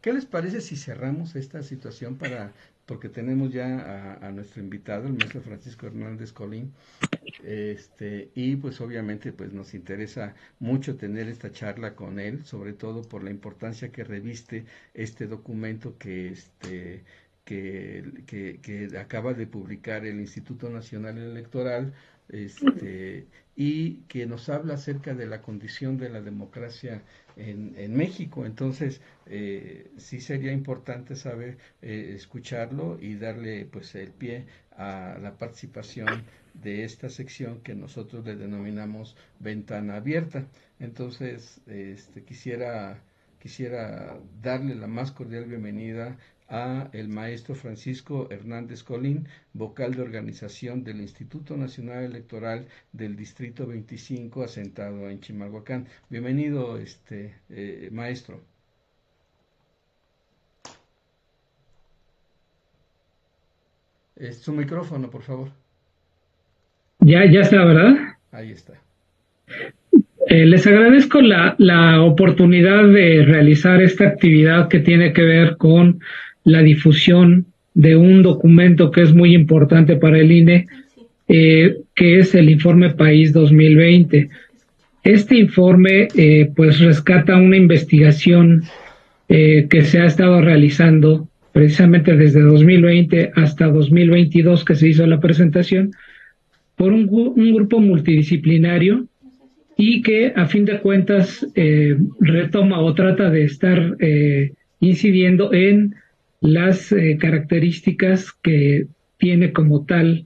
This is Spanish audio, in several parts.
¿Qué les parece si cerramos esta situación porque tenemos ya a nuestro invitado, el maestro Francisco Hernández Colín, y pues obviamente pues nos interesa mucho tener esta charla con él, sobre todo por la importancia que reviste este documento que acaba de publicar el Instituto Nacional Electoral, y que nos habla acerca de la condición de la democracia en México. Entonces, sí sería importante saber, escucharlo y darle pues el pie a la participación de esta sección que nosotros le denominamos ventana abierta. Entonces, quisiera darle la más cordial bienvenida a el maestro Francisco Hernández Colín, vocal de organización del Instituto Nacional Electoral del Distrito 25, asentado en Chimalhuacán. Bienvenido, maestro. Su micrófono, por favor. Ya está, ¿verdad? Ahí está. Les agradezco la oportunidad de realizar esta actividad que tiene que ver con la difusión de un documento que es muy importante para el INE, que es el Informe País 2020. Este informe pues rescata una investigación que se ha estado realizando precisamente desde 2020 hasta 2022 que se hizo la presentación por un grupo multidisciplinario y que a fin de cuentas retoma o trata de estar incidiendo en las características que tiene como tal,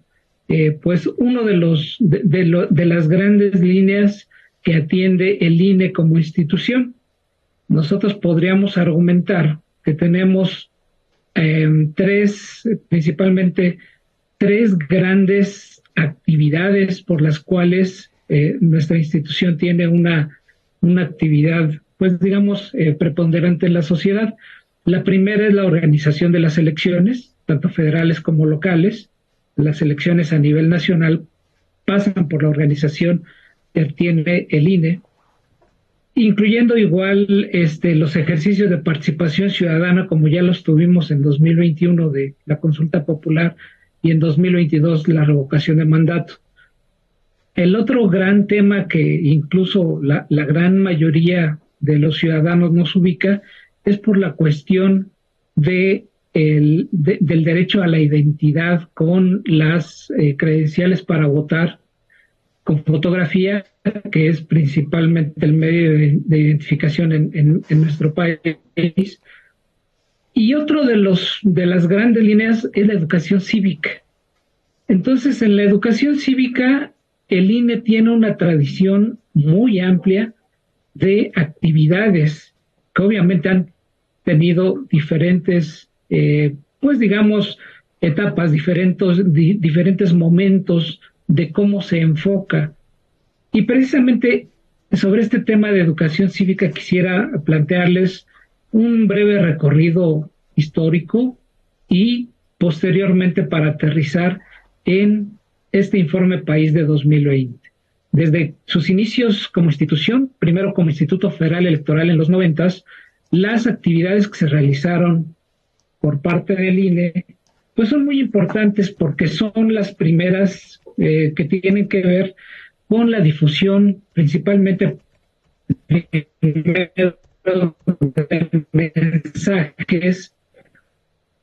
pues uno de las grandes líneas que atiende el INE como institución. Nosotros podríamos argumentar que tenemos principalmente tres grandes actividades por las cuales nuestra institución tiene una actividad, pues digamos, preponderante en la sociedad. La primera es la organización de las elecciones, tanto federales como locales. Las elecciones a nivel nacional pasan por la organización que tiene el INE, incluyendo igual los ejercicios de participación ciudadana, como ya los tuvimos en 2021 de la consulta popular y en 2022 la revocación de mandato. El otro gran tema que incluso la gran mayoría de los ciudadanos nos ubica es por la cuestión del derecho a la identidad con las credenciales para votar con fotografía, que es principalmente el medio de identificación en nuestro país. Y otro de las grandes líneas es la educación cívica. Entonces, en la educación cívica, el INE tiene una tradición muy amplia de actividades que obviamente han tenido diferentes, pues digamos, etapas, diferentes momentos de cómo se enfoca. Y precisamente sobre este tema de educación cívica quisiera plantearles un breve recorrido histórico y posteriormente para aterrizar en este informe País de 2020. Desde sus inicios como institución, primero como Instituto Federal Electoral en los 90, las actividades que se realizaron por parte del INE pues son muy importantes porque son las primeras que tienen que ver con la difusión principalmente de mensajes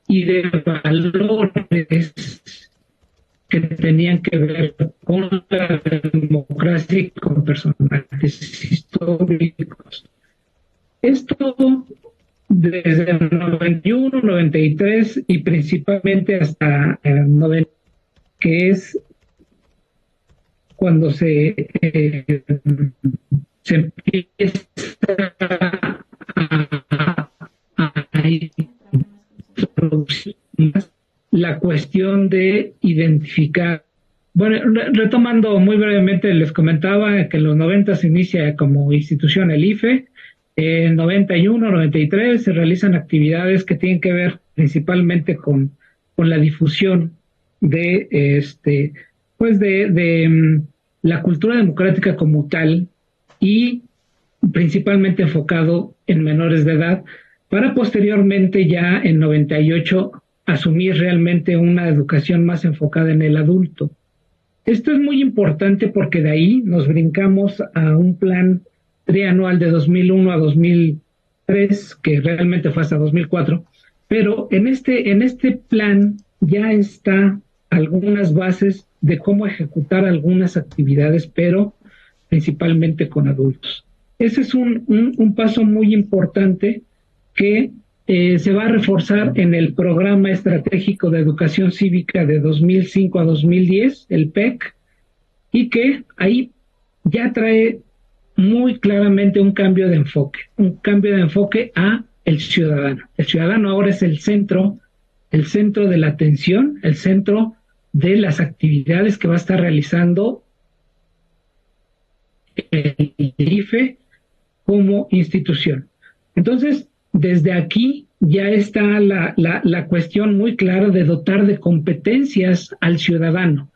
y de valores que tenían que ver con la democracia y con personajes históricos. Esto desde el 91, 93 y principalmente hasta el 90, que es cuando se empieza a introducir la cuestión de identificar. Bueno, retomando muy brevemente, les comentaba que en los 90 se inicia como institución el IFE. En 91, 93 se realizan actividades que tienen que ver principalmente con la difusión de la cultura democrática como tal y principalmente enfocado en menores de edad, para posteriormente ya en 98 asumir realmente una educación más enfocada en el adulto. Esto es muy importante porque de ahí nos brincamos a un plan trianual de 2001 a 2003, que realmente fue hasta 2004, pero en este plan ya está algunas bases de cómo ejecutar algunas actividades, pero principalmente con adultos. Ese es un paso muy importante que se va a reforzar en el Programa Estratégico de Educación Cívica de 2005 a 2010, el PEC, y que ahí ya trae muy claramente un cambio de enfoque a el ciudadano. El ciudadano ahora es el centro de la atención, el centro de las actividades que va a estar realizando el IFE como institución. Entonces, desde aquí ya está la cuestión muy clara de dotar de competencias al ciudadano.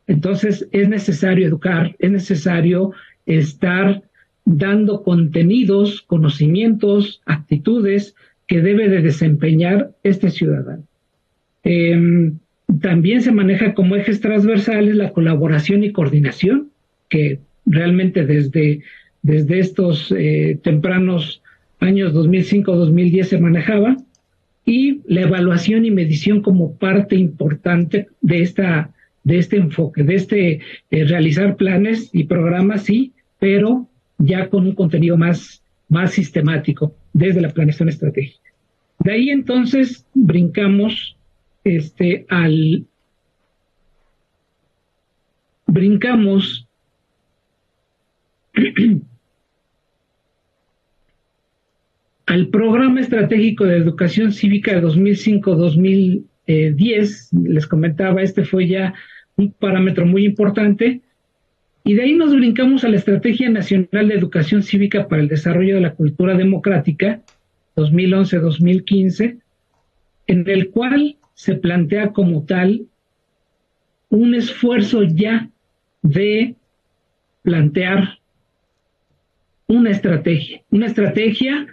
Entonces, es necesario educar, es necesario estar dando contenidos, conocimientos, actitudes que debe de desempeñar este ciudadano. También se maneja como ejes transversales la colaboración y coordinación, que realmente desde estos tempranos años 2005-2010 se manejaba, y la evaluación y medición como parte importante de este enfoque, de realizar planes y programas, sí, pero ya con un contenido más sistemático desde la planeación estratégica. De ahí entonces brincamos al Programa Estratégico de Educación Cívica de 2005-2010, les comentaba, fue ya un parámetro muy importante, y de ahí nos brincamos a la Estrategia Nacional de Educación Cívica para el Desarrollo de la Cultura Democrática, 2011-2015, en el cual se plantea como tal un esfuerzo ya de plantear una estrategia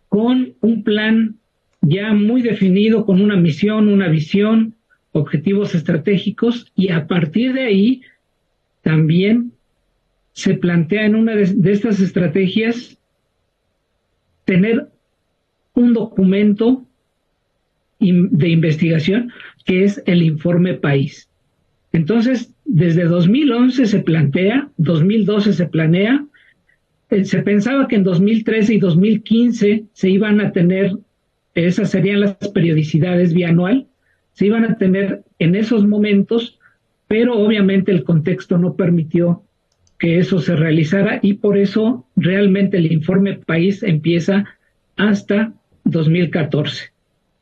con un plan ya muy definido, con una misión, una visión, objetivos estratégicos, y a partir de ahí también se plantea en una de estas estrategias tener un documento de investigación que es el informe país. Entonces, desde 2011 se plantea, 2012 se planea, se pensaba que en 2013 y 2015 se iban a tener, esas serían las periodicidades bianual, se iban a tener en esos momentos, pero obviamente el contexto no permitió que eso se realizara, y por eso realmente el informe país empieza hasta 2014,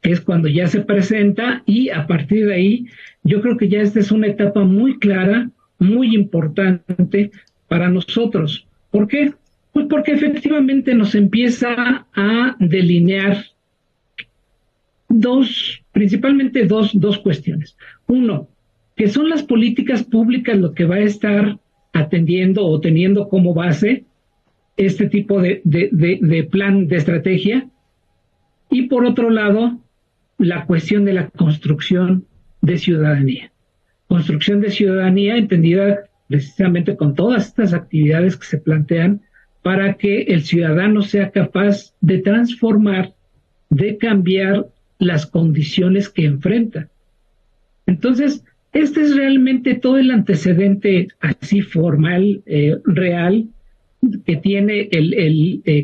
que es cuando ya se presenta, y a partir de ahí yo creo que ya esta es una etapa muy clara, muy importante para nosotros. ¿Por qué? Pues porque efectivamente nos empieza a delinear principalmente dos cuestiones. Uno, que son las políticas públicas lo que va a estar atendiendo o teniendo como base este tipo de plan, de estrategia, y por otro lado, la cuestión de la construcción de ciudadanía. Construcción de ciudadanía entendida precisamente con todas estas actividades que se plantean para que el ciudadano sea capaz de transformar, de cambiar las condiciones que enfrenta. Entonces, este es realmente todo el antecedente así formal, real, que tiene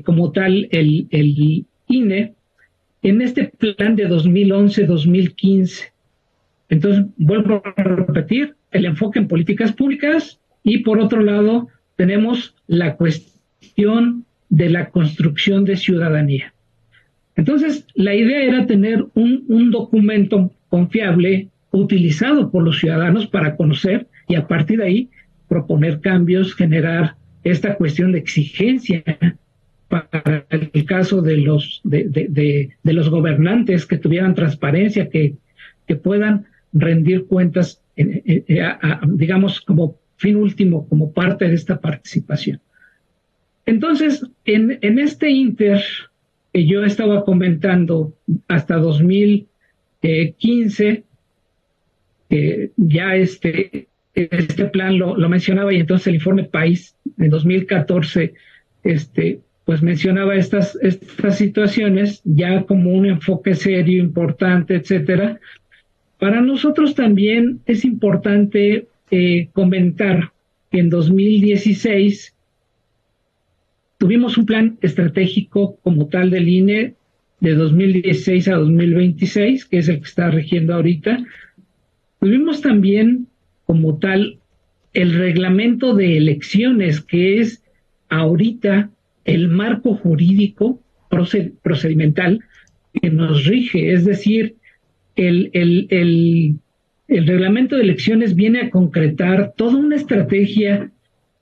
como tal el INE en este plan de 2011-2015. Entonces, vuelvo a repetir, el enfoque en políticas públicas, y por otro lado tenemos la cuestión de la construcción de ciudadanía. Entonces, la idea era tener un documento confiable, utilizado por los ciudadanos para conocer, y a partir de ahí proponer cambios, generar esta cuestión de exigencia para el caso de los gobernantes, que tuvieran transparencia, que puedan rendir cuentas, digamos, como fin último, como parte de esta participación. Entonces, en este inter, que yo estaba comentando hasta 2015, ya este plan lo mencionaba, y entonces el informe País en 2014 pues mencionaba estas situaciones ya como un enfoque serio, importante, etcétera. Para nosotros también es importante comentar que en 2016 tuvimos un plan estratégico como tal del INE de 2016 a 2026, que es el que está rigiendo ahorita. Tuvimos también como tal el reglamento de elecciones, que es ahorita el marco jurídico procedimental que nos rige, es decir, el reglamento de elecciones viene a concretar toda una estrategia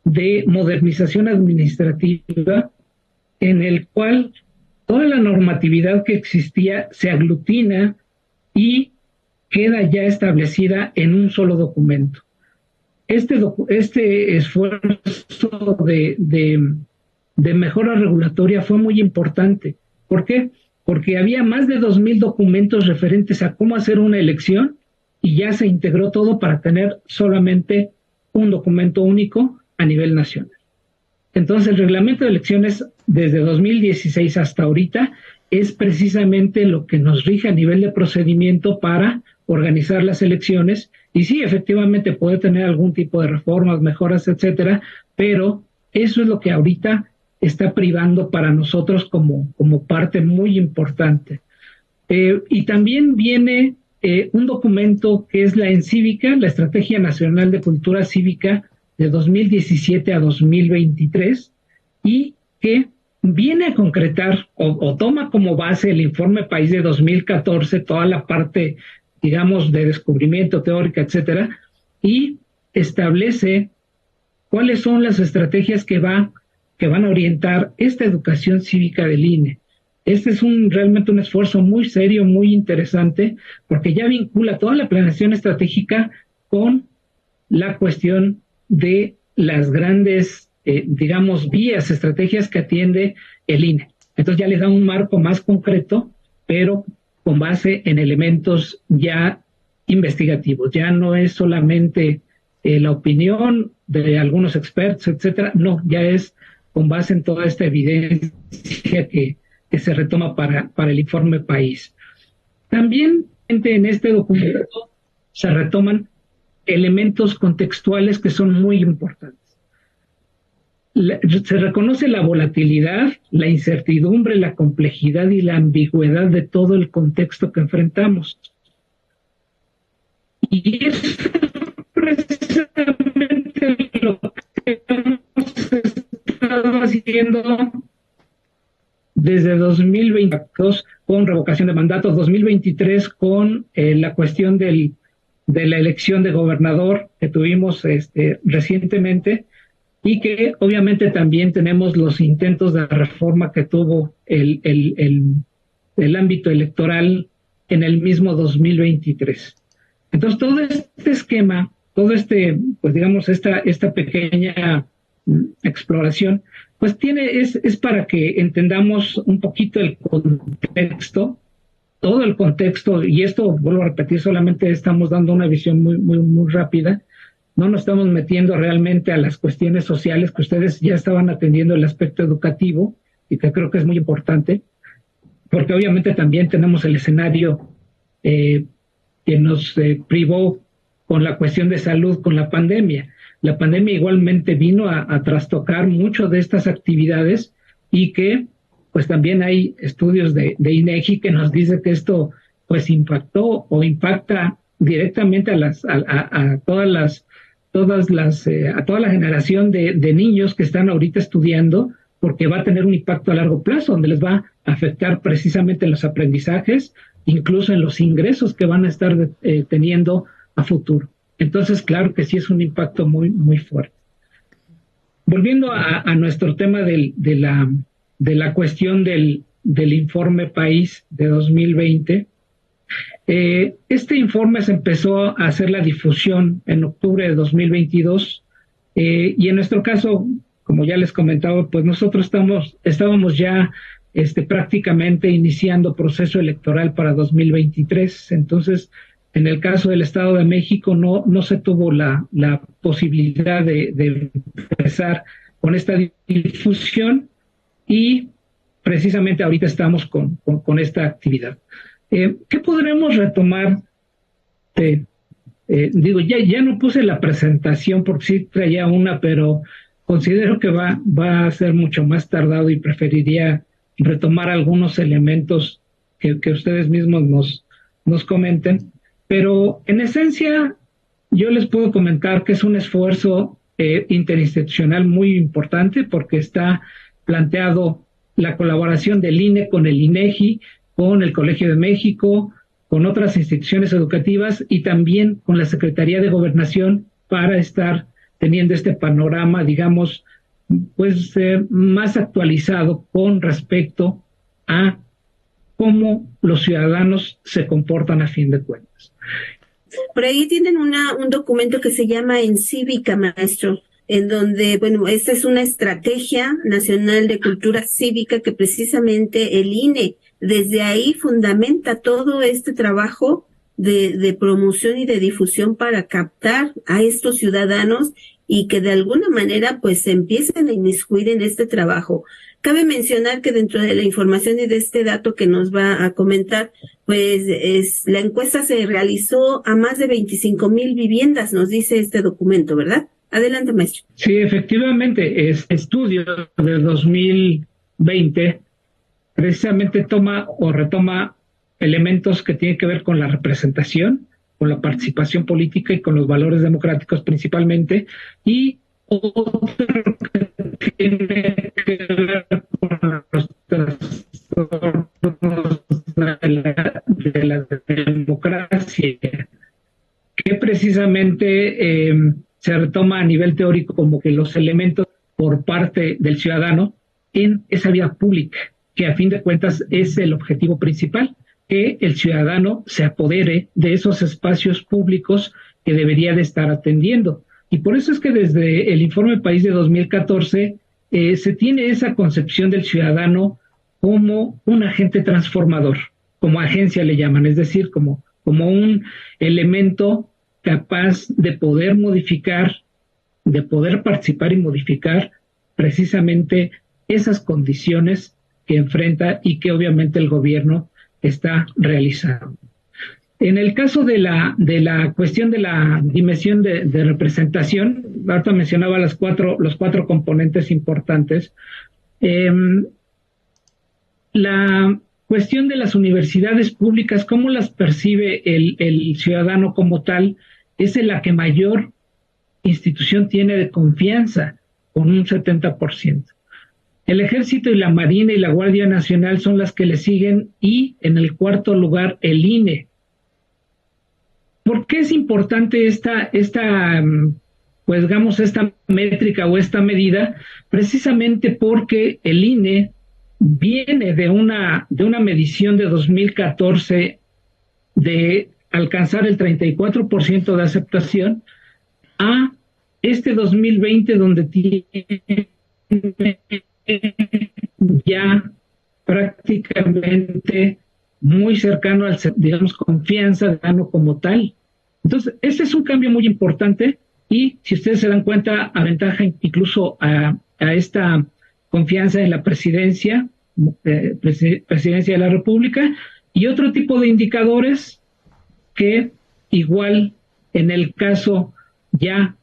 de modernización administrativa en el cual toda la normatividad que existía se aglutina y queda ya establecida en un solo documento. Este esfuerzo de mejora regulatoria fue muy importante. ¿Por qué? Porque había más de 2,000 documentos referentes a cómo hacer una elección y ya se integró todo para tener solamente un documento único a nivel nacional. Entonces, el reglamento de elecciones desde 2016 hasta ahorita es precisamente lo que nos rige a nivel de procedimiento para organizar las elecciones. Y sí, efectivamente puede tener algún tipo de reformas, mejoras, etcétera, pero eso es lo que ahorita está privando para nosotros como parte muy importante. Y también viene un documento que es la ENCívica, la Estrategia Nacional de Cultura Cívica de 2017 a 2023, y que viene a concretar o toma como base el informe País de 2014, toda la parte, digamos, de descubrimiento teórica, etcétera, y establece cuáles son las estrategias que van a orientar esta educación cívica del INE. Este es realmente un esfuerzo muy serio, muy interesante, porque ya vincula toda la planeación estratégica con la cuestión de las grandes, digamos, vías, estrategias que atiende el INE. Entonces ya les da un marco más concreto, pero con base en elementos ya investigativos. Ya no es solamente la opinión de algunos expertos, etcétera. No, ya es con base en toda esta evidencia que se retoma para el informe País. También en este documento se retoman elementos contextuales que son muy importantes. Se reconoce la volatilidad, la incertidumbre, la complejidad y la ambigüedad de todo el contexto que enfrentamos. Y es precisamente lo que hemos estado haciendo desde 2022 con revocación de mandatos, 2023 con la cuestión de la elección de gobernador que tuvimos recientemente, y que obviamente también tenemos los intentos de reforma que tuvo el ámbito electoral en el mismo 2023. Entonces, todo este esquema, pues digamos, esta pequeña exploración, pues es para que entendamos un poquito el contexto, todo el contexto, y esto, vuelvo a repetir, solamente estamos dando una visión muy, muy, muy rápida. No nos estamos metiendo realmente a las cuestiones sociales que ustedes ya estaban atendiendo, el aspecto educativo, y que creo que es muy importante, porque obviamente también tenemos el escenario que nos privó con la cuestión de salud, con la pandemia. La pandemia igualmente vino a trastocar mucho de estas actividades, y que pues también hay estudios de INEGI que nos dice que esto pues impactó o impacta directamente a toda la generación de niños que están ahorita estudiando, porque va a tener un impacto a largo plazo, donde les va a afectar precisamente en los aprendizajes, incluso en los ingresos que van a estar teniendo a futuro. Entonces, claro que sí es un impacto muy, muy fuerte. Volviendo a nuestro tema de la cuestión del informe País de 2020, este informe se empezó a hacer la difusión en octubre de 2022, y en nuestro caso, como ya les comentaba, pues nosotros estábamos ya prácticamente iniciando proceso electoral para 2023. Entonces, en el caso del Estado de México no se tuvo la posibilidad de empezar con esta difusión y precisamente ahorita estamos con esta actividad. ¿Qué podremos retomar? Digo, ya no puse la presentación porque sí traía una, pero considero que va a ser mucho más tardado y preferiría retomar algunos elementos que ustedes mismos nos comenten. Pero en esencia, yo les puedo comentar que es un esfuerzo interinstitucional muy importante porque está planteado la colaboración del INE con el INEGI, con el Colegio de México, con otras instituciones educativas y también con la Secretaría de Gobernación para estar teniendo este panorama, digamos, pues más actualizado con respecto a cómo los ciudadanos se comportan a fin de cuentas. Por ahí tienen un documento que se llama Encívica, maestro, en donde, bueno, esta es una estrategia nacional de cultura cívica que precisamente el INE desde ahí fundamenta todo este trabajo de promoción y de difusión para captar a estos ciudadanos y que de alguna manera pues se empiecen a inmiscuir en este trabajo. Cabe mencionar que dentro de la información y de este dato que nos va a comentar, pues la encuesta se realizó a más de 25,000 viviendas, nos dice este documento, ¿verdad? Adelante, maestro. Sí, efectivamente, estudio de 2020 precisamente toma o retoma elementos que tienen que ver con la representación, con la participación política y con los valores democráticos principalmente, y otro que tiene que ver con los trastornos de la democracia, que precisamente se retoma a nivel teórico como que los elementos por parte del ciudadano en esa vida pública, que a fin de cuentas es el objetivo principal, que el ciudadano se apodere de esos espacios públicos que debería de estar atendiendo. Y por eso es que desde el Informe País de 2014 se tiene esa concepción del ciudadano como un agente transformador, como agencia le llaman, es decir, como un elemento capaz de poder modificar, de poder participar y modificar precisamente esas condiciones que enfrenta y que obviamente el gobierno está realizando. En el caso de la cuestión de la dimensión de representación, ahorita mencionaba los cuatro componentes importantes. La cuestión de las universidades públicas, cómo las percibe el ciudadano como tal, es en la que mayor institución tiene de confianza, con un 70%. El Ejército y la Marina y la Guardia Nacional son las que le siguen y en el cuarto lugar el INE. ¿Por qué es importante esta pues digamos, esta métrica o esta medida? Precisamente porque el INE viene de una medición de 2014 de alcanzar el 34% de aceptación a este 2020 donde tiene ya prácticamente muy cercano al, digamos, confianza de ciudadano como tal. Entonces, este es un cambio muy importante y, si ustedes se dan cuenta, aventaja incluso a esta confianza en la presidencia de la República y otro tipo de indicadores que igual en el caso ya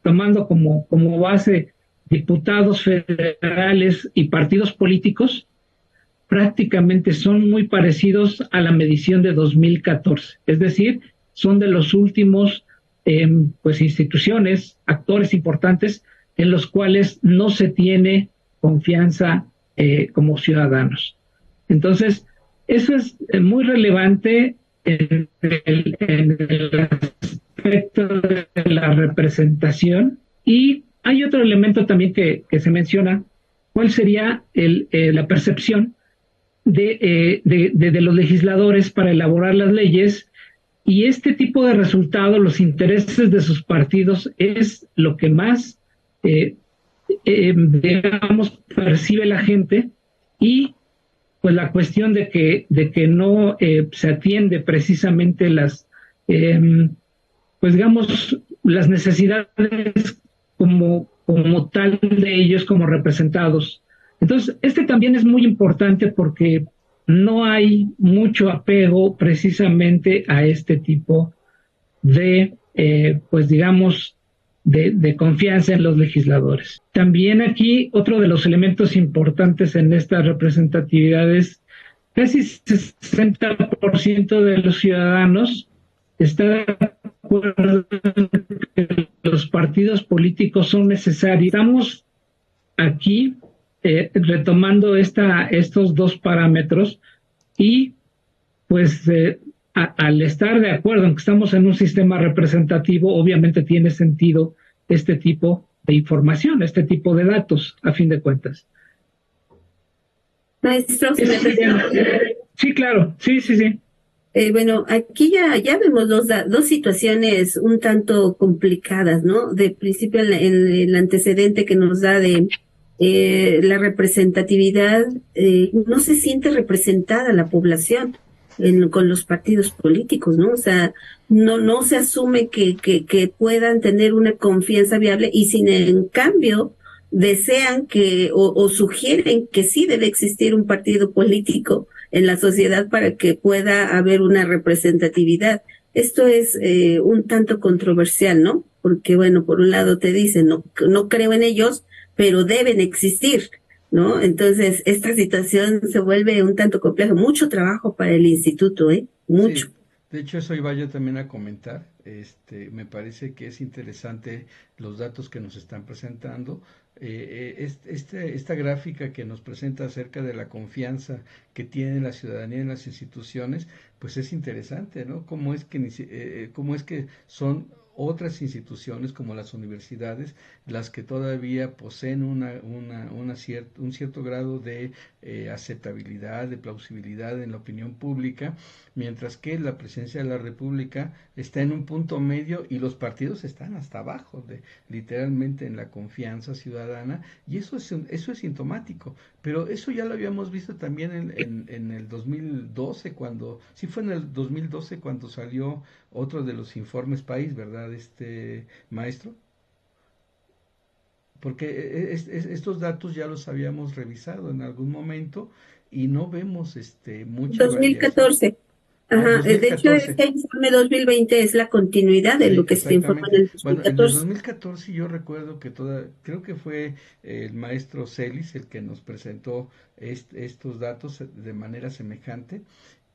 tomando como base diputados federales y partidos políticos, prácticamente son muy parecidos a la medición de 2014. Es decir, son de los últimos pues instituciones, actores importantes en los cuales no se tiene confianza como ciudadanos. Entonces, eso es muy relevante en el aspecto de la representación. Y hay otro elemento también que se menciona, ¿cuál sería la percepción de los legisladores para elaborar las leyes? Y este tipo de resultados, los intereses de sus partidos, es lo que más, digamos, percibe la gente y pues la cuestión de que no se atiende precisamente pues digamos, las necesidades como tal de ellos como representados. Entonces, también es muy importante porque no hay mucho apego precisamente a este tipo de, pues digamos, de confianza en los legisladores. También aquí otro de los elementos importantes en esta representatividad es casi 60% de los ciudadanos está de acuerdo en que los partidos políticos son necesarios. Estamos aquí retomando estos dos parámetros y pues al estar de acuerdo en que estamos en un sistema representativo, obviamente tiene sentido este tipo de información, este tipo de datos, a fin de cuentas. Maestro, sí, claro, sí. Bueno, aquí ya vemos dos situaciones un tanto complicadas, ¿no? De principio, el antecedente que nos da de la representatividad, no se siente representada la población con los partidos políticos, ¿no? O sea, no se asume que puedan tener una confianza viable y sin en cambio desean o sugieren que sí debe existir un partido político en la sociedad para que pueda haber una representatividad. Esto es un tanto controversial, ¿no? Porque, bueno, por un lado te dicen, no creo en ellos, pero deben existir, ¿no? Entonces, esta situación se vuelve un tanto compleja. Mucho trabajo para el instituto, mucho. Sí, de hecho, eso iba yo también a comentar. Me parece que es interesante los datos que nos están presentando. Esta gráfica que nos presenta acerca de la confianza que tiene la ciudadanía en las instituciones, pues es interesante, ¿no? Cómo es que son otras instituciones como las universidades las que todavía poseen un cierto grado de aceptabilidad, de plausibilidad en la opinión pública, mientras que la presidencia de la República está en un punto medio y los partidos están hasta abajo, literalmente en la confianza ciudadana, y eso es sintomático. Pero eso ya lo habíamos visto también en el 2012, fue en el 2012 cuando salió otro de los informes país, ¿verdad, maestro? Porque estos datos ya los habíamos revisado en algún momento y no vemos mucha 2014. Ajá, 2014. De hecho, este informe 2020 es la continuidad de lo que se informa en el 2014. Bueno, en el 2014 yo recuerdo que creo que fue el maestro Celis el que nos presentó estos datos de manera semejante,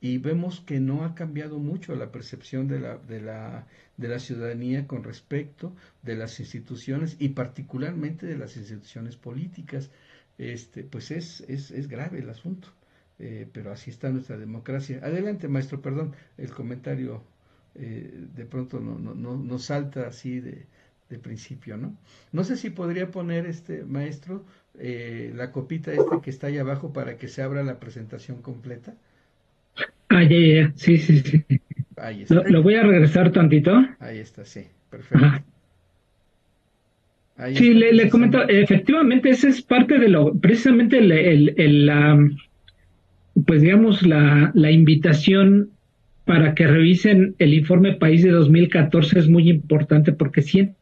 y vemos que no ha cambiado mucho la percepción de la ciudadanía con respecto de las instituciones y particularmente de las instituciones políticas. Pues es grave el asunto. Pero así está nuestra democracia. Adelante, maestro, perdón, el comentario de pronto no salta así de principio, ¿no? No sé si podría poner maestro la copita que está ahí abajo para que se abra la presentación completa. Ya, sí. Ahí está. Lo voy a regresar tantito. Ahí está, sí, perfecto. Ajá. Sí, le comento, efectivamente, ese es parte de precisamente pues digamos, la invitación para que revisen el informe País de 2014 es muy importante porque sienta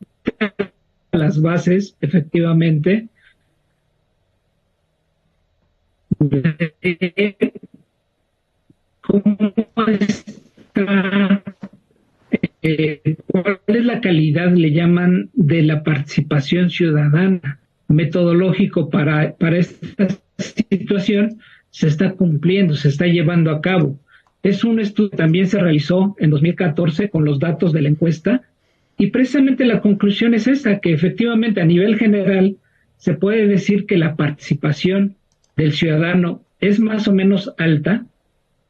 las bases, efectivamente, de cómo está, cuál es la calidad, le llaman, de la participación ciudadana. Metodológico para esta situación se está cumpliendo, se está llevando a cabo. Es un estudio que también se realizó en 2014 con los datos de la encuesta, y precisamente la conclusión es esta, que efectivamente a nivel general se puede decir que la participación del ciudadano es más o menos alta,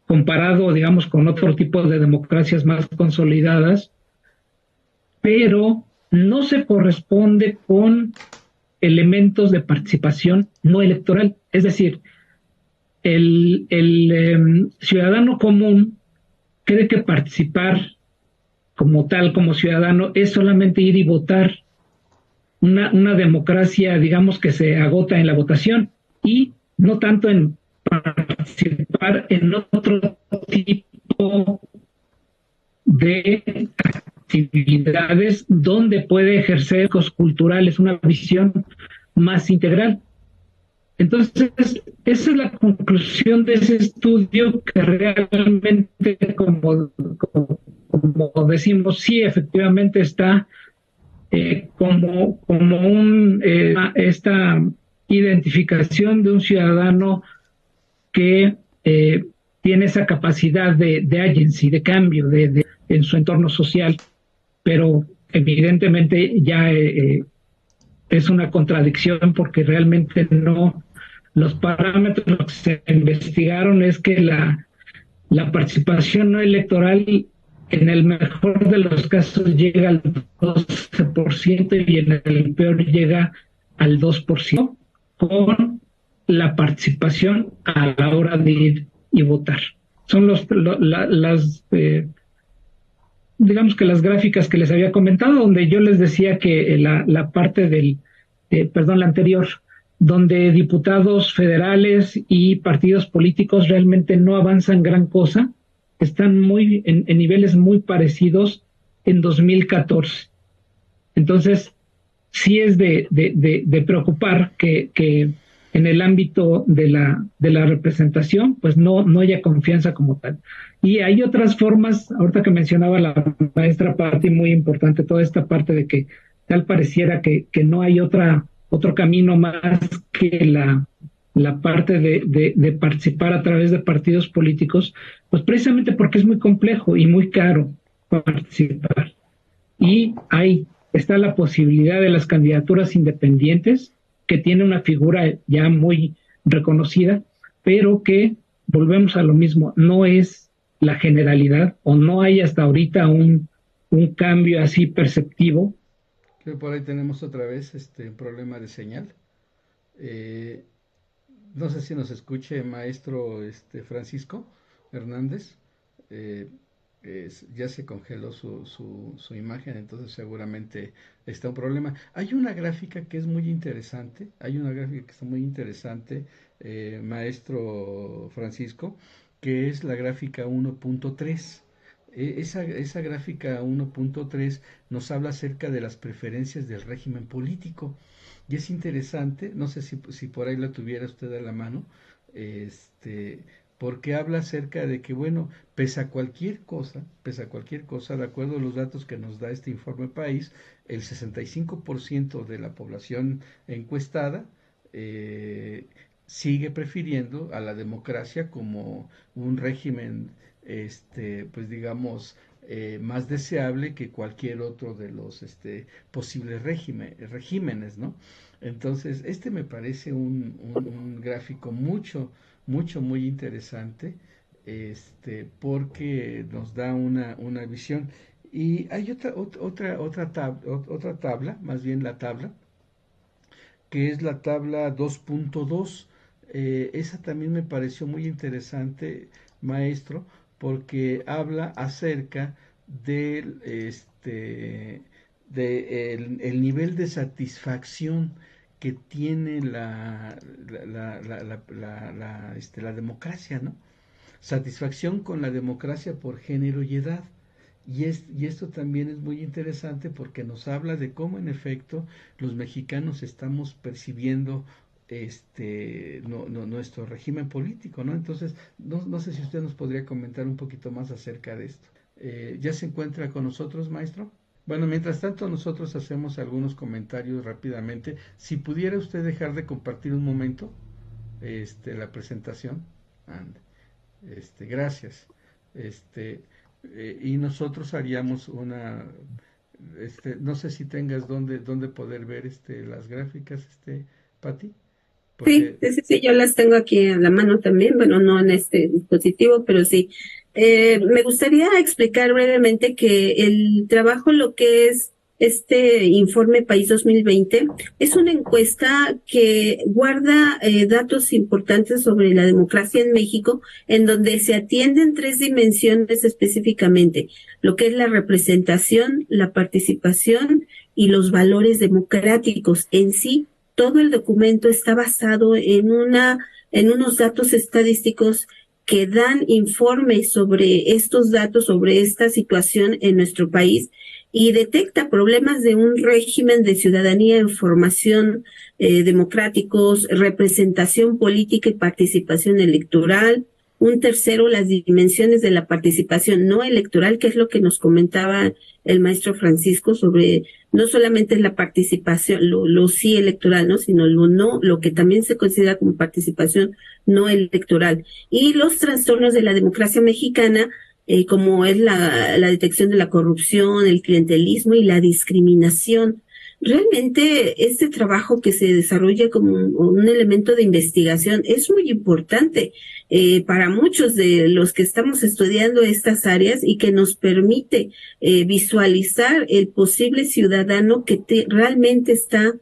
comparado, digamos, con otro tipo de democracias más consolidadas, pero no se corresponde con elementos de participación no electoral. Es decir, el ciudadano común cree que participar como tal, como ciudadano, es solamente ir y votar. Una democracia, digamos, que se agota en la votación y no tanto en participar en otro tipo de actividades donde puede ejercer ecos culturales, una visión más integral. Entonces, esa es la conclusión de ese estudio, que realmente, como decimos, sí, efectivamente está como esta identificación de un ciudadano que tiene esa capacidad de agency, de cambio en su entorno social, pero evidentemente ya es una contradicción, porque realmente no, los parámetros que se investigaron es que la participación no electoral en el mejor de los casos llega al 12% y en el peor llega al 2%, con la participación a la hora de ir y votar. Son digamos que las gráficas que les había comentado, donde yo les decía que la parte la anterior, donde diputados federales y partidos políticos realmente no avanzan gran cosa, están en niveles muy parecidos en 2014. Entonces, sí es de preocupar que en el ámbito de la representación, pues no haya confianza como tal. Y hay otras formas, ahorita que mencionaba la maestra Patti, muy importante, toda esta parte de que tal pareciera que no hay otro camino más que la parte de participar a través de partidos políticos, pues precisamente porque es muy complejo y muy caro participar. Y ahí está la posibilidad de las candidaturas independientes, que tiene una figura ya muy reconocida, pero que, volvemos a lo mismo, no es la generalidad, o no hay hasta ahorita un cambio así perceptivo. Creo que por ahí tenemos otra vez un problema de señal. No sé si nos escuche, maestro Francisco Hernández. Eh, ya se congeló su imagen, entonces seguramente está un problema. Hay una gráfica que es muy interesante, maestro Francisco, que es la gráfica 1.3. Esa gráfica 1.3 nos habla acerca de las preferencias del régimen político. Y es interesante, no sé si por ahí la tuviera usted a la mano, porque habla acerca de que, bueno, pese a cualquier cosa, de acuerdo a los datos que nos da este informe país, el 65% de la población encuestada sigue prefiriendo a la democracia como un régimen, pues digamos, más deseable que cualquier otro de los posibles regímenes, ¿no? Entonces, me parece un gráfico muy interesante, porque nos da una visión. Y hay otra tabla, más bien la tabla, que es la tabla 2.2. Esa también me pareció muy interesante, maestro, porque habla acerca del el nivel de satisfacción que tiene la democracia, ¿no? Satisfacción con la democracia por género y edad. Y esto también es muy interesante, porque nos habla de cómo en efecto los mexicanos estamos percibiendo nuestro régimen político, ¿no? Entonces, no sé si usted nos podría comentar un poquito más acerca de esto. ¿Ya se encuentra con nosotros, maestro? Bueno, mientras tanto nosotros hacemos algunos comentarios rápidamente. Si pudiera usted dejar de compartir un momento la presentación. And, gracias. Y nosotros haríamos no sé si tengas dónde poder ver las gráficas, Patti. Sí, yo las tengo aquí a la mano también, bueno, no en este dispositivo, pero sí. Me gustaría explicar brevemente que el trabajo, lo que es este informe País 2020, es una encuesta que guarda datos importantes sobre la democracia en México, en donde se atienden 3 dimensiones específicamente: lo que es la representación, la participación y los valores democráticos en sí. Todo el documento está basado en una en unos datos estadísticos que dan informes sobre estos datos, sobre esta situación en nuestro país, y detecta problemas de un régimen de ciudadanía en formación democráticos, representación política y participación electoral. Un tercero, las dimensiones de la participación no electoral, que es lo que nos comentaba el maestro Francisco sobre no solamente la participación, lo sí electoral, ¿no? Sino lo no, lo que también se considera como participación no electoral. Y los trastornos de la democracia mexicana, como es la detección de la corrupción, el clientelismo y la discriminación. Realmente este trabajo que se desarrolla como un elemento de investigación es muy importante para muchos de los que estamos estudiando estas áreas y que nos permite visualizar el posible ciudadano que realmente está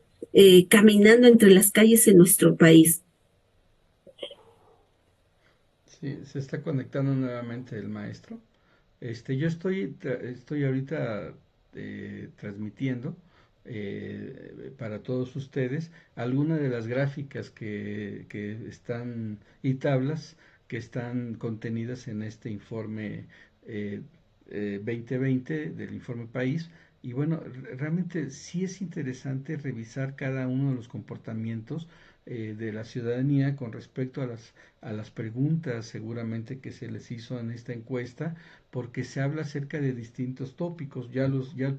caminando entre las calles en nuestro país. Sí, se está conectando nuevamente el maestro. Yo estoy ahorita transmitiendo para todos ustedes algunas de las gráficas que están y tablas que están contenidas en este informe 2020 del informe país. Y bueno, realmente sí es interesante revisar cada uno de los comportamientos de la ciudadanía con respecto a las preguntas seguramente que se les hizo en esta encuesta, porque se habla acerca de distintos tópicos. Ya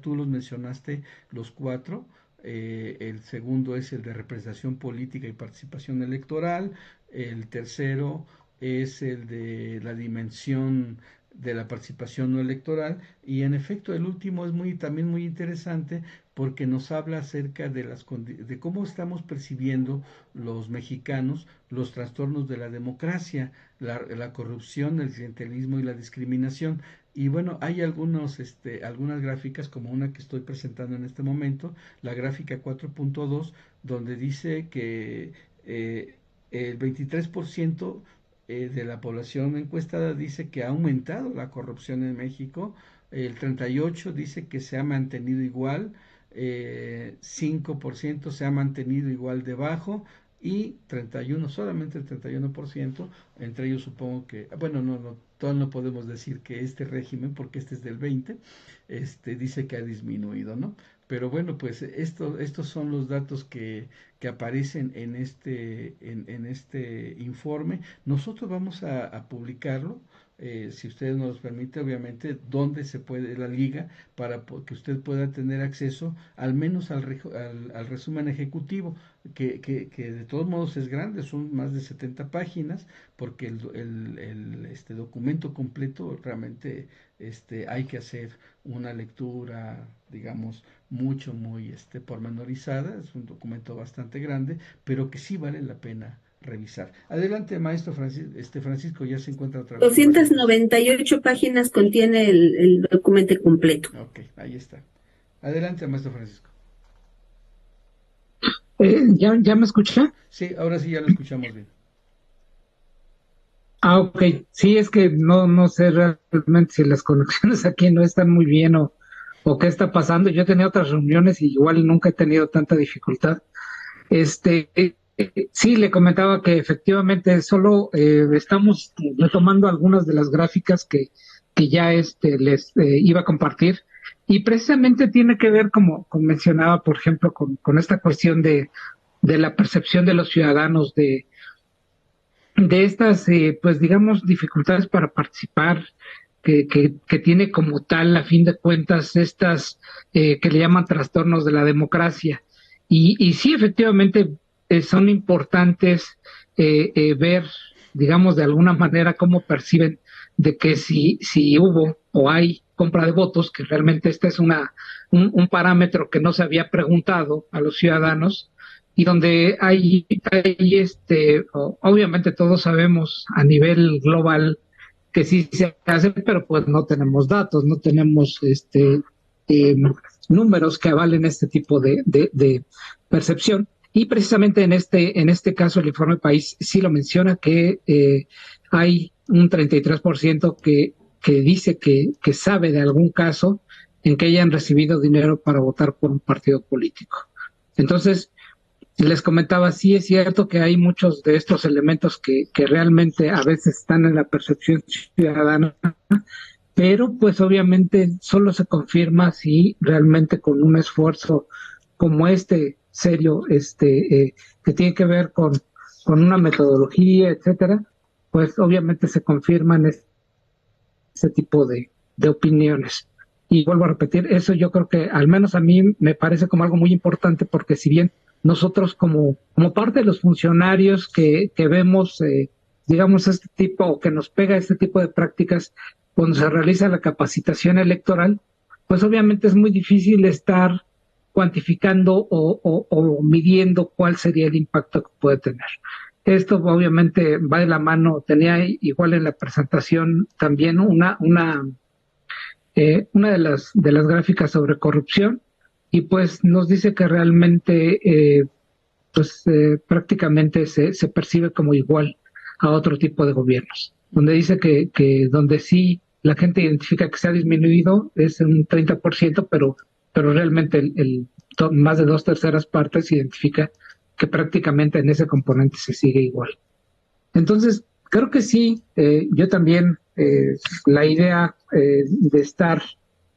tú los mencionaste los cuatro. El segundo es el de representación política y participación electoral. El tercero es el de la dimensión de la participación no electoral, y en efecto el último es también muy interesante porque nos habla acerca de cómo estamos percibiendo los mexicanos los trastornos de la democracia, la corrupción, el clientelismo y la discriminación. Y bueno, hay algunas gráficas, como una que estoy presentando en este momento, la gráfica 4.2, donde dice que el 23% de la población encuestada dice que ha aumentado la corrupción en México, el 38% dice que se ha mantenido igual, 5% se ha mantenido igual de bajo, y 31, solamente el 31%, entre ellos supongo que, bueno, todavía no podemos decir que este régimen, porque este es del 20, dice que ha disminuido, ¿no? Pero bueno, pues estos son los datos que aparecen en este informe. Nosotros vamos a publicarlo, si ustedes nos permite, obviamente, donde se puede la liga para que usted pueda tener acceso al menos al resumen ejecutivo, que de todos modos es grande, son más de 70 páginas, porque este documento completo realmente hay que hacer una lectura, digamos, muy pormenorizada. Es un documento bastante grande, pero que sí vale la pena revisar. Adelante, maestro Francisco, ya se encuentra otra vez. 298 páginas contiene el documento completo. Ok, ahí está. Adelante, maestro Francisco. ¿Ya me escucha? Sí, ahora sí ya lo escuchamos bien. Ok. Sí, es que no sé realmente si las conexiones aquí no están muy bien o qué está pasando. Yo he tenido otras reuniones y igual nunca he tenido tanta dificultad. Sí, le comentaba que efectivamente solo estamos retomando algunas de las gráficas que ya les iba a compartir, y precisamente tiene que ver, como mencionaba, por ejemplo, con esta cuestión de la percepción de los ciudadanos de estas, pues digamos, dificultades para participar, que tiene como tal, a fin de cuentas, estas que le llaman trastornos de la democracia. Y sí, efectivamente, son importantes ver, digamos, de alguna manera cómo perciben de que si hubo o hay compra de votos, que realmente este es un parámetro que no se había preguntado a los ciudadanos, y donde hay obviamente todos sabemos a nivel global que sí se hace, pero pues no tenemos datos, no tenemos eh, números que avalen este tipo de percepción. Y precisamente en este caso el informe país sí lo menciona, que hay un 33% que dice que sabe de algún caso en que hayan recibido dinero para votar por un partido político. Entonces, les comentaba, sí es cierto que hay muchos de estos elementos que realmente a veces están en la percepción ciudadana, pero pues obviamente solo se confirma si realmente con un esfuerzo como este serio, que tiene que ver con una metodología, etcétera, pues obviamente se confirman ese tipo de opiniones. Y vuelvo a repetir, eso yo creo que al menos a mí me parece como algo muy importante, porque si bien nosotros como parte de los funcionarios que vemos, digamos, este tipo, o que nos pega este tipo de prácticas cuando se realiza la capacitación electoral, pues obviamente es muy difícil estar cuantificando o midiendo cuál sería el impacto que puede tener. Esto obviamente va de la mano, tenía igual en la presentación también una de las gráficas sobre corrupción, y pues nos dice que realmente prácticamente se percibe como igual a otro tipo de gobiernos, donde dice que donde sí la gente identifica que se ha disminuido es un 30%, pero realmente más de 2/3 identifica que prácticamente en ese componente se sigue igual. Entonces, creo que sí, yo también, la idea de estar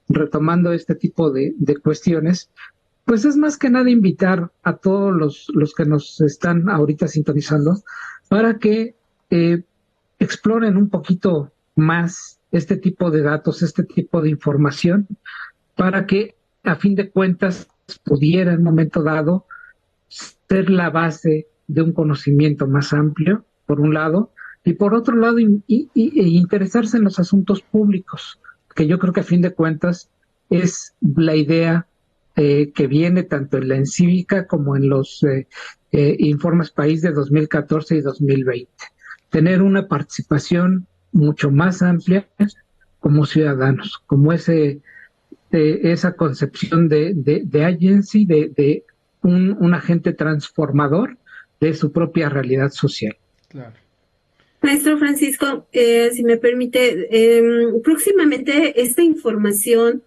retomando este tipo de cuestiones, pues es más que nada invitar a todos los que nos están ahorita sintonizando para que exploren un poquito más este tipo de datos, este tipo de información, para que a fin de cuentas pudiera en un momento dado ser la base de un conocimiento más amplio, por un lado, y por otro lado, interesarse en los asuntos públicos, que yo creo que a fin de cuentas es la idea que viene tanto en la encívica como en los informes país de 2014 y 2020. Tener una participación mucho más amplia como ciudadanos, como esa concepción de agency, de un agente transformador de su propia realidad social. Claro. Maestro Francisco, si me permite, próximamente esta información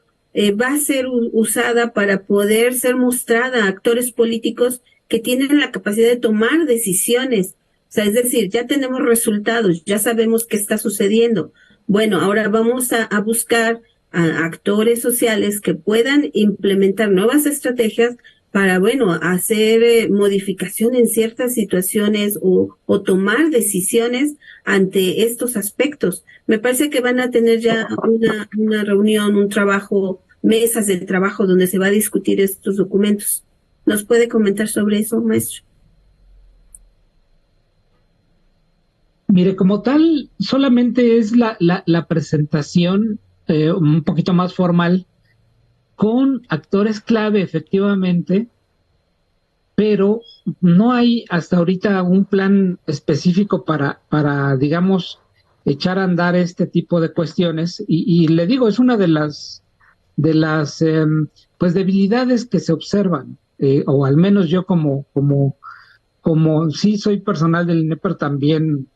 va a ser usada para poder ser mostrada a actores políticos que tienen la capacidad de tomar decisiones. O sea, es decir, ya tenemos resultados, ya sabemos qué está sucediendo. Bueno, ahora vamos a buscar a actores sociales que puedan implementar nuevas estrategias para, bueno, hacer modificación en ciertas situaciones o tomar decisiones ante estos aspectos. Me parece que van a tener ya una reunión, un trabajo, mesas de trabajo donde se va a discutir estos documentos. ¿Nos puede comentar sobre eso, maestro? Mire, como tal, solamente es la presentación un poquito más formal, con actores clave, efectivamente, pero no hay hasta ahorita un plan específico para digamos, echar a andar este tipo de cuestiones. Y le digo, es una de las pues debilidades que se observan, o al menos yo como sí soy personal del INE, pero también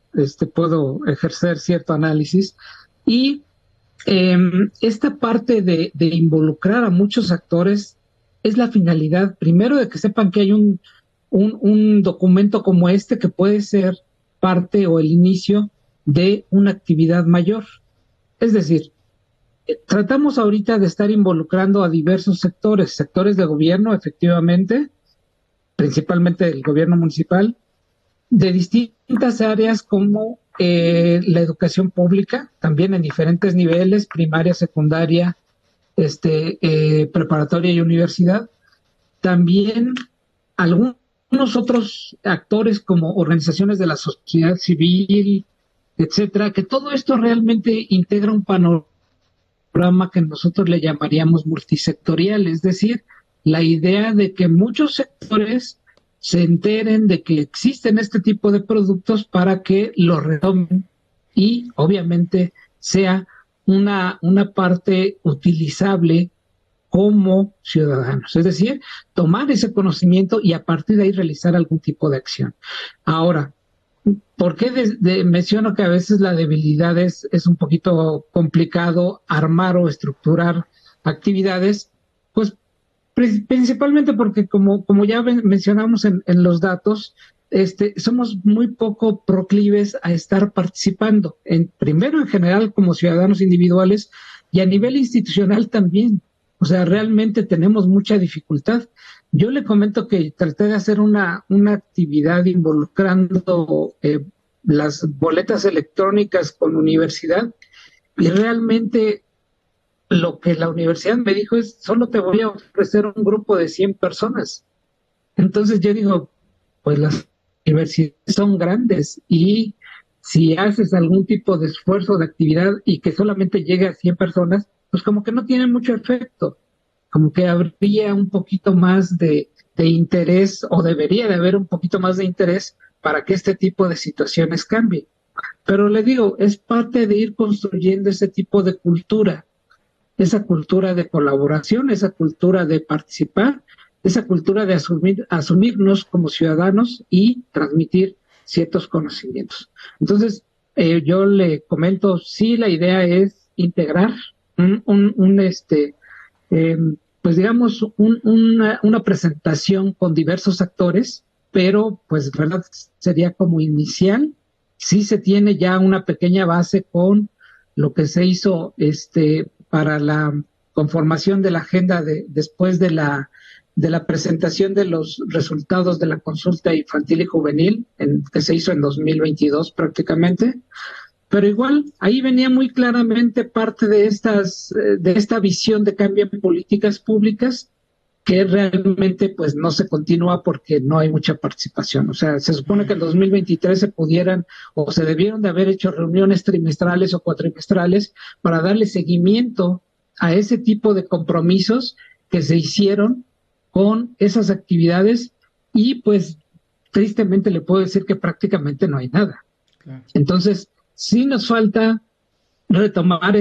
puedo ejercer cierto análisis. Y esta parte de involucrar a muchos actores es la finalidad, primero, de que sepan que hay un documento como este que puede ser parte o el inicio de una actividad mayor. Es decir, tratamos ahorita de estar involucrando a diversos sectores de gobierno, efectivamente, principalmente del gobierno municipal, de distintas áreas como la educación pública, también en diferentes niveles, primaria, secundaria, preparatoria y universidad. También algunos otros actores como organizaciones de la sociedad civil, etcétera, que todo esto realmente integra un panorama que nosotros le llamaríamos multisectorial, es decir, la idea de que muchos sectores se enteren de que existen este tipo de productos para que los retomen y obviamente sea una parte utilizable como ciudadanos. Es decir, tomar ese conocimiento y a partir de ahí realizar algún tipo de acción. Ahora, ¿por qué menciono que a veces la debilidad es un poquito complicado armar o estructurar actividades? Pues Principalmente porque como ya mencionamos en los datos, somos muy poco proclives a estar participando, primero en general como ciudadanos individuales y a nivel institucional también. O sea, realmente tenemos mucha dificultad. Yo le comento que traté de hacer una actividad involucrando las boletas electrónicas con universidad y realmente lo que la universidad me dijo es, solo te voy a ofrecer un grupo de 100 personas. Entonces yo digo, pues las universidades son grandes y si haces algún tipo de esfuerzo de actividad y que solamente llegue a 100 personas, pues como que no tiene mucho efecto, como que habría un poquito más de interés o debería de haber un poquito más de interés para que este tipo de situaciones cambie. Pero le digo, es parte de ir construyendo ese tipo de cultura, esa cultura de colaboración, esa cultura de participar, esa cultura de asumirnos como ciudadanos y transmitir ciertos conocimientos. Entonces, yo le comento, sí, la idea es integrar eh, pues digamos, una presentación con diversos actores, pero pues, ¿verdad? Sería como inicial. Sí se tiene ya una pequeña base con lo que se hizo para la conformación de la agenda después de la presentación de los resultados de la consulta infantil y juvenil, que se hizo en 2022 prácticamente. Pero igual, ahí venía muy claramente parte de esta visión de cambio en políticas públicas que realmente pues no se continúa porque no hay mucha participación. O sea, se supone que en 2023 se pudieran o se debieron de haber hecho reuniones trimestrales o cuatrimestrales para darle seguimiento a ese tipo de compromisos que se hicieron con esas actividades y pues tristemente le puedo decir que prácticamente no hay nada. Claro. Entonces, sí nos falta retomar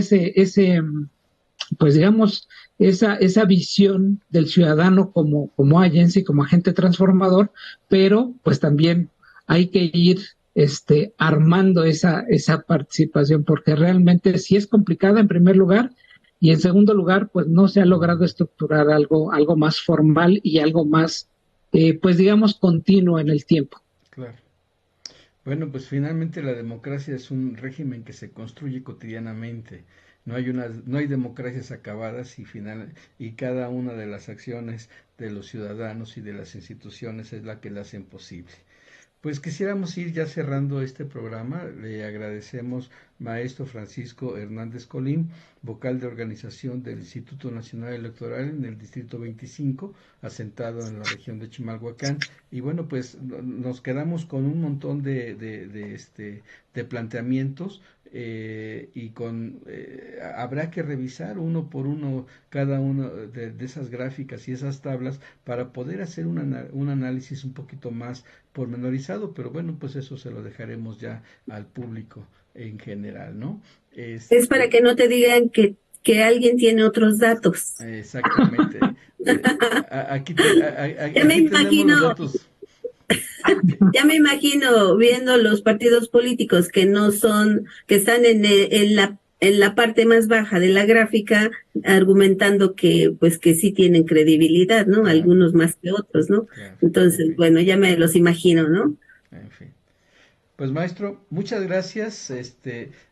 pues digamos, esa visión del ciudadano como agency, como agente transformador, pero pues también hay que ir armando esa participación, porque realmente sí es complicada en primer lugar, y en segundo lugar, pues no se ha logrado estructurar algo más formal y algo más, pues digamos, continuo en el tiempo. Claro. Bueno, pues finalmente la democracia es un régimen que se construye cotidianamente. No hay democracias acabadas y cada una de las acciones de los ciudadanos y de las instituciones es la que la hacen posible. Pues quisiéramos ir ya cerrando este programa. Le agradecemos maestro Francisco Hernández Colín, vocal de organización del Instituto Nacional Electoral en el Distrito 25, asentado en la región de Chimalhuacán. Y bueno, pues nos quedamos con un montón de planteamientos y habrá que revisar uno por uno cada uno de esas gráficas y esas tablas para poder hacer un análisis un poquito más pormenorizado, pero bueno, pues eso se lo dejaremos ya al público en general, ¿no? Es para que no te digan que alguien tiene otros datos. Exactamente. Aquí ya me imagino, los datos. Ya me imagino viendo los partidos políticos que están en la parte más baja de la gráfica, argumentando que sí tienen credibilidad, ¿no? Claro. Algunos más que otros, ¿no? Claro. Entonces, bueno, ya me los imagino, ¿no? En fin. Pues maestro, muchas gracias.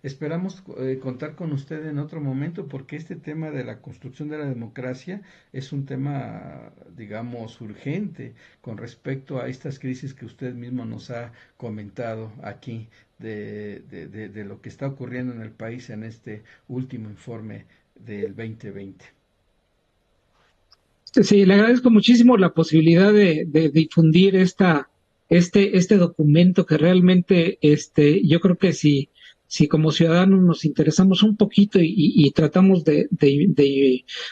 Esperamos contar con usted en otro momento porque este tema de la construcción de la democracia es un tema, digamos, urgente con respecto a estas crisis que usted mismo nos ha comentado aquí de lo que está ocurriendo en el país en este último informe del 2020. Sí, le agradezco muchísimo la posibilidad de difundir este documento que realmente yo creo que si como ciudadanos nos interesamos un poquito y tratamos de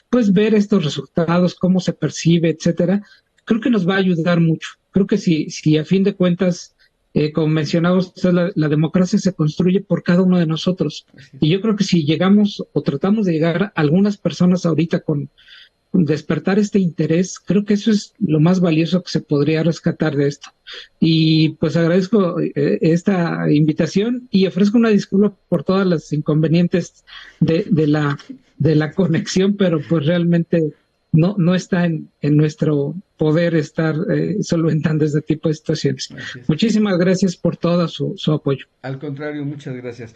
pues ver estos resultados, cómo se percibe, etcétera, creo que nos va a ayudar mucho. Creo que si a fin de cuentas, como mencionaba usted, la democracia se construye por cada uno de nosotros. Y yo creo que si llegamos o tratamos de llegar a algunas personas ahorita con despertar este interés, creo que eso es lo más valioso que se podría rescatar de esto. Y pues agradezco esta invitación y ofrezco una disculpa por todas las inconvenientes de la conexión, pero pues realmente no está en nuestro poder estar solventando este tipo de situaciones. Muchísimas gracias por todo su apoyo. Al contrario, muchas gracias.